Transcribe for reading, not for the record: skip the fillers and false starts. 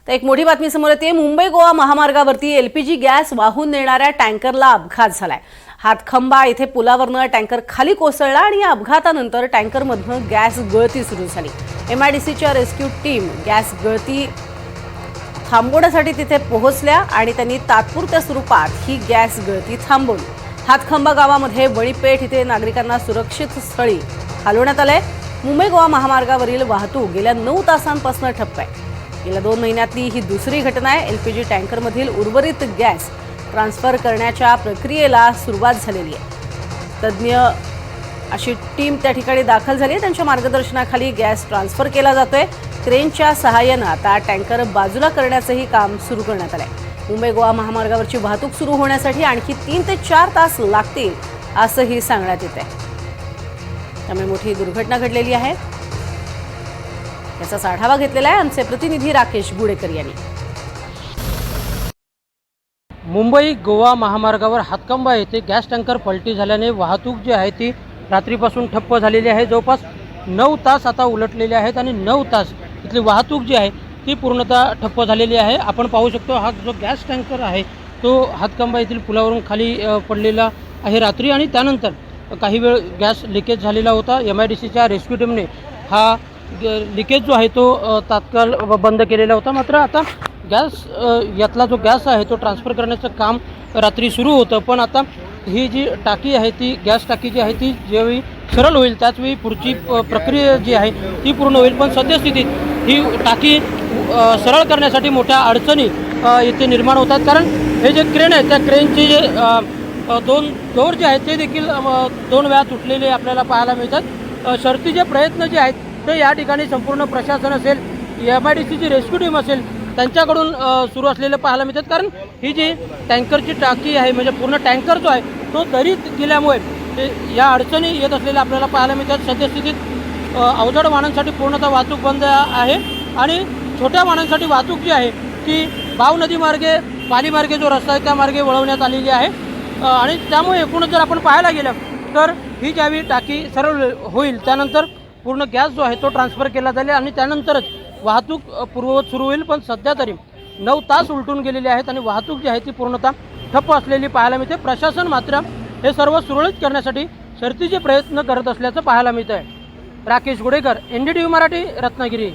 तर एक मोठी बातमी समोर येते। मुंबई गोवा महामार्गावरती एलपीजी गॅस वाहून नेणाऱ्या टँकरला अपघात झालाय। हातखंबा येथे पुलावरनं टँकर खाली कोसळला आणि या अपघातानंतर टँकरमधून गॅस गळती सुरू झाली। एमआयडीसीच्या रेस्क्यू टीम गॅस गळती थांबवण्यासाठी तिथे पोहोचल्या आणि त्यांनी तात्पुरत्या स्वरूपात ही गॅस गळती थांबवली। हातखंबा गावामध्ये वणीपेठ इथे नागरिकांना सुरक्षित स्थळी हलवण्यात आले। मुंबई गोवा महामार्गावरील वाहतूक गेल्या 9 तासांपासून ठप्प आहे। गेल्या 2 महिन्यातली ही दुसरी घटना आहे। एलपीजी टँकरमधील उर्वरित गॅस ट्रान्सफर करण्याच्या प्रक्रियेला सुरुवात झालेली आहे। तज्ञ अशी टीम त्या ठिकाणी दाखल झाली आहे। त्यांच्या मार्गदर्शनाखाली गॅस ट्रान्सफर केला जातोय। क्रेनच्या सहाय्याने आता टँकर बाजूला करण्याचंही काम सुरू करण्यात आलंय। मुंबई गोवा महामार्गावरची वाहतूक सुरू होण्यासाठी आणखी 3 ते 4 तास लागतील असंही सांगण्यात येत आहे। त्यामुळे मोठी दुर्घटना घडलेली आहे। याचा आढावा घेतलेला आहे आमचे प्रतिनिधी राकेश गुडेकर यांनी। मुंबई गोवा महामार्गावर हातखंबा येथे गॅस टँकर पलटी झाल्याने वाहतूक जी आहे ती रात्रीपासून ठप्प झालेली आहे। जवळपास 9 तास आता उलटलेले आहेत आणि 9 तास इथली वाहतूक जी आहे ती पूर्णतः ठप्प झालेली आहे। आपण पाहू शकतो हा जो गॅस टँकर आहे तो हातखंबा येथील पुलावरून खाली पडलेला आहे रात्री आणि त्यानंतर काही वेळ गॅस लिकेज झालेला होता। एमआयडीसीच्या रेस्क्यू टीमने हा लिकेज जो आहे तो तात्काळ बंद केलेला होता। मात्र आता गॅस यातला जो गॅस आहे तो ट्रान्सफर करण्याचं काम रात्री सुरू होतं, पण आता ही जी टाकी आहे ती गॅस टाकी जी आहे ती ज्यावेळी सरळ होईल त्याचवेळी पुढची प्रक्रिया जी आहे ती पूर्ण होईल। पण सद्यस्थितीत ही टाकी सरळ करण्यासाठी मोठ्या अडचणी इथे निर्माण होतात, कारण हे जे क्रेन आहे त्या क्रेनचे जे 2 डोर जे आहेत ते देखील 2 वेळा तुटलेले आपल्याला पाहायला मिळतात। शर्थीचे प्रयत्न जे आहेत ते या ठिकाणी संपूर्ण प्रशासन असेल, एमआयडीसीची रेस्क्यू टीम असेल त्यांच्याकडून सुरू असलेलं पाहायला मिळतात, कारण ही जी टँकरची टाकी आहे म्हणजे पूर्ण टँकर जो आहे तो दरीत गेल्यामुळे या अडचणी येत असलेल्या आपल्याला पाहायला मिळतात। सद्यस्थितीत अवजड वाहनांसाठी पूर्णतः वाहतूक बंद आहे आणि छोट्या वाहनांसाठी वाहतूक जी आहे ती भाव नदी मार्गे पाली मार्गे जो रस्ता आहे त्या मार्गे वळवण्यात आलेली आहे आणि त्यामुळे एकूणच जर आपण पाहायला गेलं तर ही ज्यावेळी टाकी सरळ होईल त्यानंतर पूर्ण गॅस जो आहे तो ट्रान्सफर केला जाईल आणि त्यानंतरच वाहतूक पूर्ववत सुरू होईल। पण सध्या तरी 9 तास उलटून गेलेले आहेत आणि वाहतूक जी आहे ती पूर्णतः ठप्प असलेली पाहायला मिळते। प्रशासन मात्र हे सर्व सुरळीत करण्यासाठी शर्थीचे प्रयत्न करत असल्याचं पाहायला मिळत आहे। राकेश गुडेकर, NDTV मराठी, रत्नागिरी।